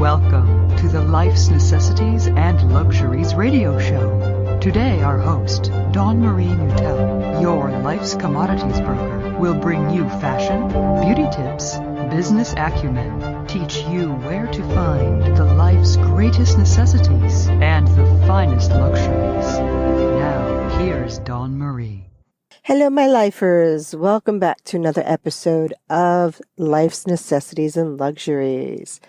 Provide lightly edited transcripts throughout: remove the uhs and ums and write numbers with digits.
Welcome to the Life's Necessities and Luxuries radio show. Today our host, Dawn Marie Mutel, your life's commodities broker, will bring you fashion, beauty tips, business acumen, teach you where to find the life's greatest necessities and the finest luxuries. Now, here's Dawn Marie. Hello, my lifers. Welcome back to another episode of Life's Necessities and Luxuries.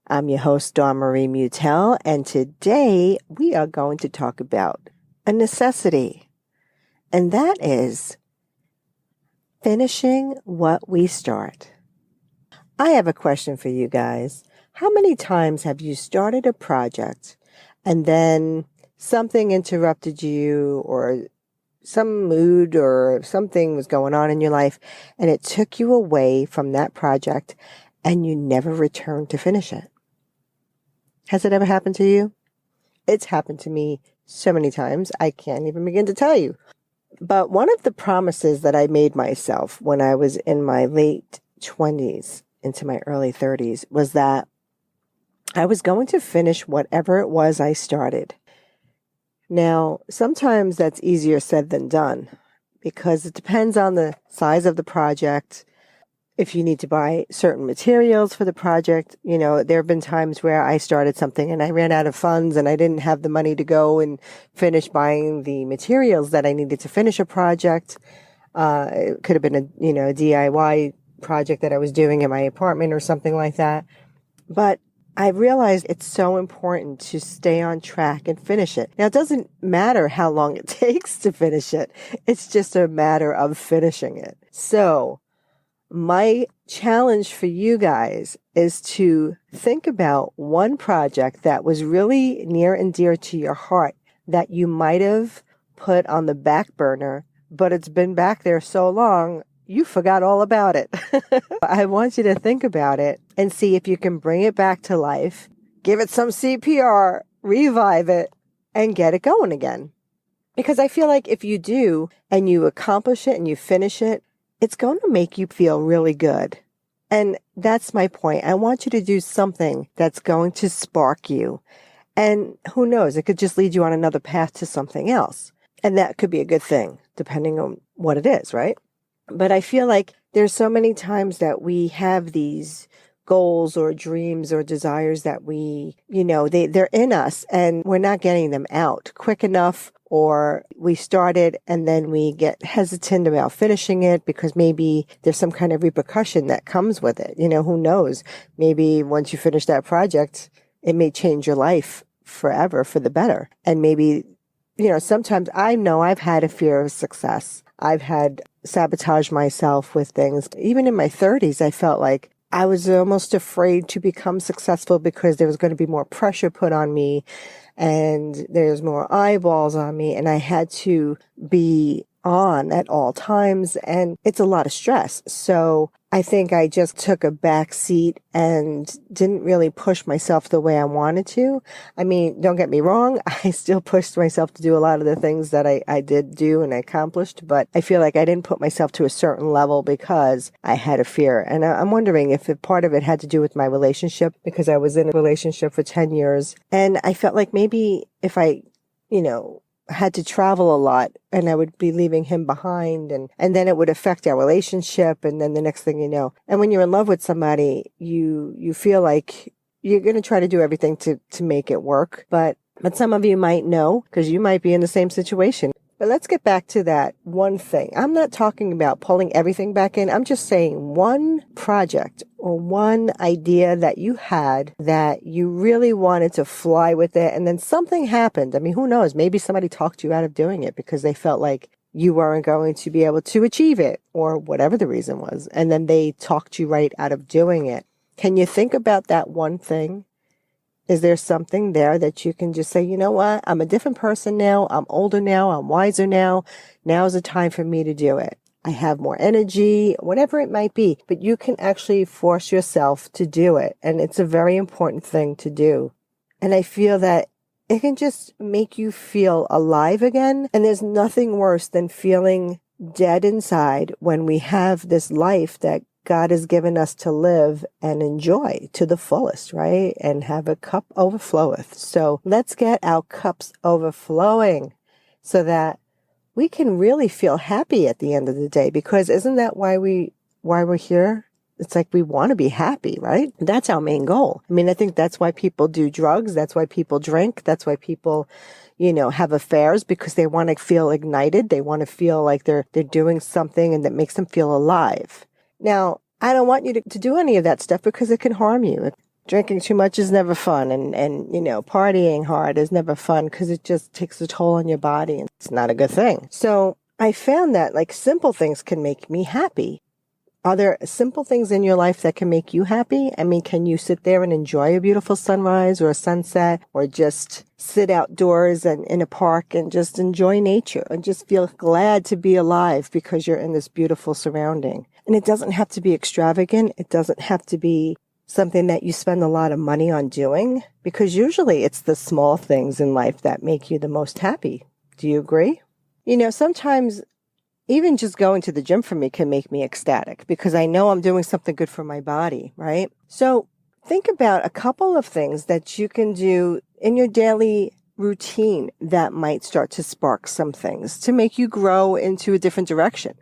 I'm your host, Dawn Marie Mutel, and today we are going to talk about a necessity, and that is finishing what we start. I have a question for you guys. How many times have you started a project and then something interrupted you, or some mood or something was going on in your life, and it took you away from that project and you never returned to finish it? Has it ever happened to you? It's happened to me so many times, I can't even begin to tell you. But one of the promises that I made myself when I was in my late 20s into my early 30s was that I was going to finish whatever it was I started. Now, sometimes that's easier said than done because it depends on the size of the project. If you need to buy certain materials for the project, there have been times where I started something and I ran out of funds and I didn't have the money to go and finish buying the materials that I needed to finish a project. It could have been a DIY project that I was doing in my apartment or something like that. But I realized it's so important to stay on track and finish it. Now, it doesn't matter how long it takes to finish it. It's just a matter of finishing it. So my challenge for you guys is to think about one project that was really near and dear to your heart that you might have put on the back burner, but it's been back there so long, you forgot all about it. I want you to think about it and see if you can bring it back to life, give it some CPR, revive it, and get it going again. Because I feel like if you do and you accomplish it and you finish it, it's going to make you feel really good. And that's my point. I want you to do something that's going to spark you. And who knows, it could just lead you on another path to something else. And that could be a good thing, depending on what it is, right? But I feel like there's so many times that we have these goals or dreams or desires that they're in us and we're not getting them out quick enough, or we started and then we get hesitant about finishing it because maybe there's some kind of repercussion that comes with it. Who knows? Maybe once you finish that project, it may change your life forever for the better. And maybe, sometimes I know I've had a fear of success. I've had sabotage myself with things. Even in my 30s, I felt like I was almost afraid to become successful because there was going to be more pressure put on me and there's more eyeballs on me, and I had to be on at all times, and it's a lot of stress. So I think I just took a back seat and didn't really push myself the way I wanted to. I mean, don't get me wrong, I still pushed myself to do a lot of the things that I did do and accomplished, but I feel like I didn't put myself to a certain level because I had a fear. And I'm wondering if part of it had to do with my relationship, because I was in a relationship for 10 years, and I felt like maybe if I, had to travel a lot and I would be leaving him behind, and then it would affect our relationship. And then the next thing you know, and when you're in love with somebody, you feel like you're going to try to do everything to make it work. But some of you might know because you might be in the same situation. But let's get back to that one thing. I'm not talking about pulling everything back in. I'm just saying one project or one idea that you had that you really wanted to fly with it, and then something happened. I mean, who knows? Maybe somebody talked you out of doing it because they felt like you weren't going to be able to achieve it, or whatever the reason was, and then they talked you right out of doing it. Can you think about that one thing? Is there something there that you can just say, you know what? I'm a different person now. I'm older now. I'm wiser now. Now's the time for me to do it. I have more energy, whatever it might be. But you can actually force yourself to do it. And it's a very important thing to do. And I feel that it can just make you feel alive again. And there's nothing worse than feeling dead inside when we have this life that God has given us to live and enjoy to the fullest, right? And have a cup overfloweth. So let's get our cups overflowing so that we can really feel happy at the end of the day, because isn't that why we're here? It's like we want to be happy, right? That's our main goal. I mean, I think that's why people do drugs. That's why people drink. That's why people, have affairs, because they want to feel ignited. They want to feel like they're doing something and that makes them feel alive. Now, I don't want you to do any of that stuff because it can harm you. Drinking too much is never fun, and partying hard is never fun because it just takes a toll on your body and it's not a good thing. So I found that like simple things can make me happy. Are there simple things in your life that can make you happy? I mean, can you sit there and enjoy a beautiful sunrise or a sunset, or just sit outdoors and in a park and just enjoy nature and just feel glad to be alive because you're in this beautiful surrounding? And it doesn't have to be extravagant. It doesn't have to be something that you spend a lot of money on doing, because usually it's the small things in life that make you the most happy. Do you agree? Sometimes even just going to the gym for me can make me ecstatic because I know I'm doing something good for my body, right? So think about a couple of things that you can do in your daily routine that might start to spark some things to make you grow into a different direction.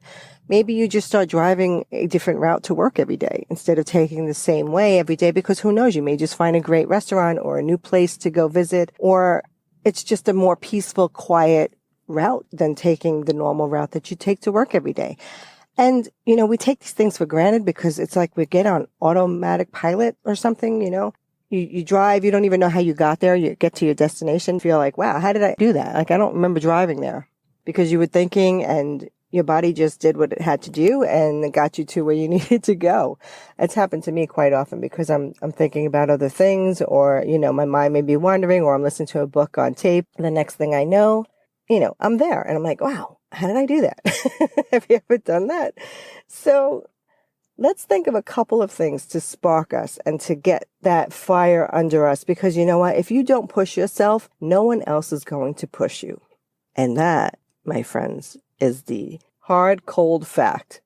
Maybe you just start driving a different route to work every day instead of taking the same way every day, because who knows, you may just find a great restaurant or a new place to go visit, or it's just a more peaceful, quiet route than taking the normal route that you take to work every day. And, we take these things for granted because it's like we get on automatic pilot or something, You drive, you don't even know how you got there. You get to your destination, feel like, wow, how did I do that? Like, I don't remember driving there, because you were thinking and your body just did what it had to do and it got you to where you needed to go. It's happened to me quite often because I'm thinking about other things, or, my mind may be wandering, or I'm listening to a book on tape. The next thing I know, I'm there and I'm like, wow, how did I do that? Have you ever done that? So let's think of a couple of things to spark us and to get that fire under us, because you know what? If you don't push yourself, no one else is going to push you. And that, my friends, is the hard, cold fact.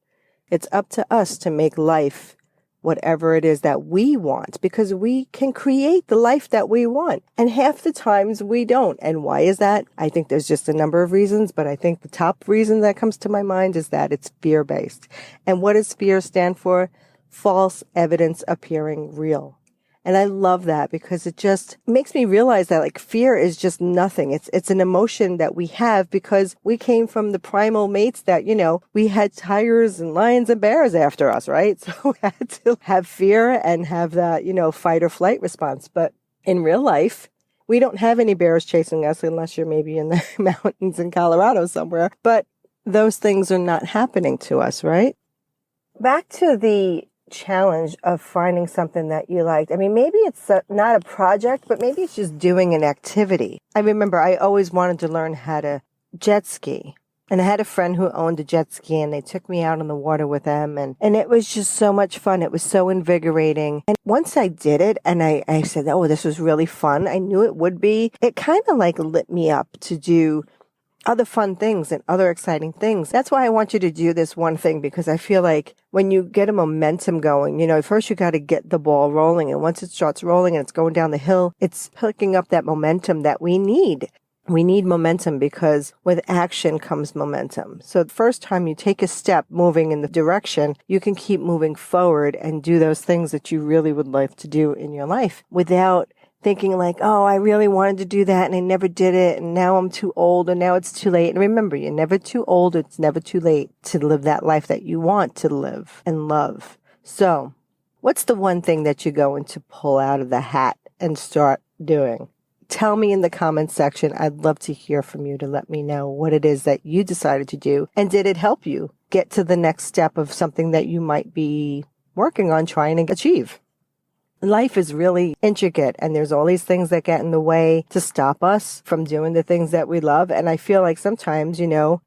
It's up to us to make life whatever it is that we want, because we can create the life that we want. And half the times we don't. And why is that? I think there's just a number of reasons, but I think the top reason that comes to my mind is that it's fear-based. And what does fear stand for? False evidence appearing real. And I love that because it just makes me realize that like fear is just nothing. It's an emotion that we have because we came from the primal mates that, we had tigers and lions and bears after us, right? So we had to have fear and have that, fight or flight response. But in real life, we don't have any bears chasing us unless you're maybe in the mountains in Colorado somewhere. But those things are not happening to us, right? Back to the challenge of finding something that you liked. I mean, maybe it's not a project, but maybe it's just doing an activity. I remember I always wanted to learn how to jet ski. And I had a friend who owned a jet ski, and they took me out on the water with them. And it was just so much fun. It was so invigorating. And once I did it and I said, oh, this was really fun, I knew it would be. It kind of like lit me up to do other fun things and other exciting things. That's why I want you to do this one thing, because I feel like when you get a momentum going, first you got to get the ball rolling. And once it starts rolling and it's going down the hill, it's picking up that momentum that we need. We need momentum because with action comes momentum. So the first time you take a step moving in the direction, you can keep moving forward and do those things that you really would like to do in your life without thinking like, oh, I really wanted to do that and I never did it, and now I'm too old and now it's too late. And remember, you're never too old. It's never too late to live that life that you want to live and love. So what's the one thing that you're going to pull out of the hat and start doing? Tell me in the comments section. I'd love to hear from you to let me know what it is that you decided to do. And did it help you get to the next step of something that you might be working on trying to achieve? Life is really intricate, and there's all these things that get in the way to stop us from doing the things that we love. And I feel like sometimes,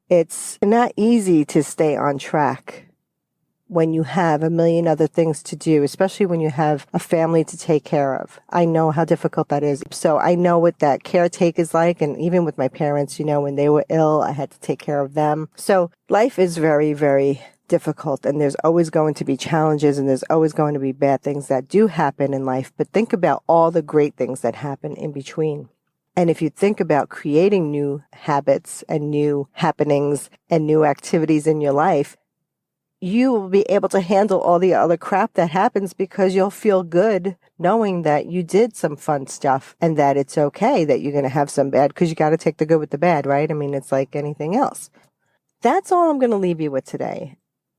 it's not easy to stay on track when you have a million other things to do, especially when you have a family to take care of. I know how difficult that is. So I know what that caretake is like. And even with my parents, when they were ill, I had to take care of them. So life is very, very difficult, and there's always going to be challenges, and there's always going to be bad things that do happen in life. But think about all the great things that happen in between. And if you think about creating new habits and new happenings and new activities in your life, you will be able to handle all the other crap that happens because you'll feel good knowing that you did some fun stuff and that it's okay that you're going to have some bad, because you got to take the good with the bad, right? I mean, it's like anything else. That's all I'm going to leave you with today.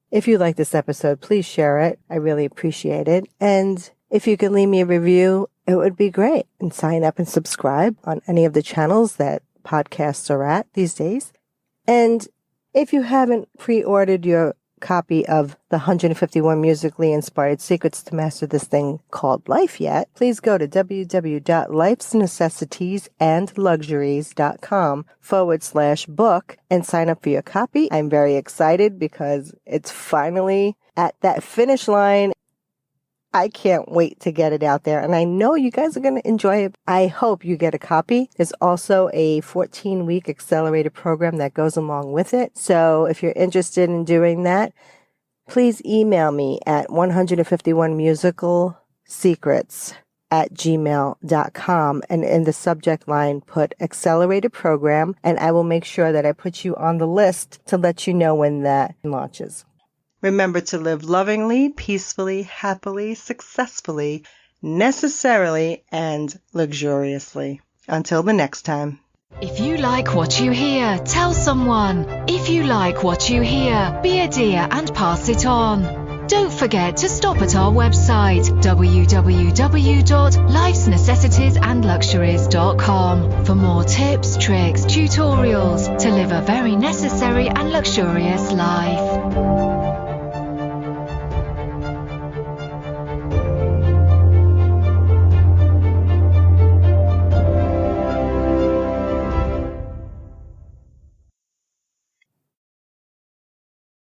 If you like this episode, please share it. I really appreciate it. And if you can leave me a review, it would be great. And sign up and subscribe on any of the channels that podcasts are at these days. And if you haven't pre-ordered your copy of the 151 musically inspired secrets to master this thing called life yet, please go to www.lifesnecessitiesandluxuries.com/book and sign up for your copy. I'm very excited because it's finally at that finish line. I can't wait to get it out there, and I know you guys are going to enjoy it. I hope you get a copy. There's also a 14-week accelerated program that goes along with it. So if you're interested in doing that, please email me at 151musicalsecrets@gmail.com, and in the subject line put accelerated program, and I will make sure that I put you on the list to let you know when that launches. Remember to live lovingly, peacefully, happily, successfully, necessarily, and luxuriously. Until the next time. If you like what you hear, tell someone. If you like what you hear, be a dear and pass it on. Don't forget to stop at our website, www.lifesnecessitiesandluxuries.com, for more tips, tricks, tutorials to live a very necessary and luxurious life.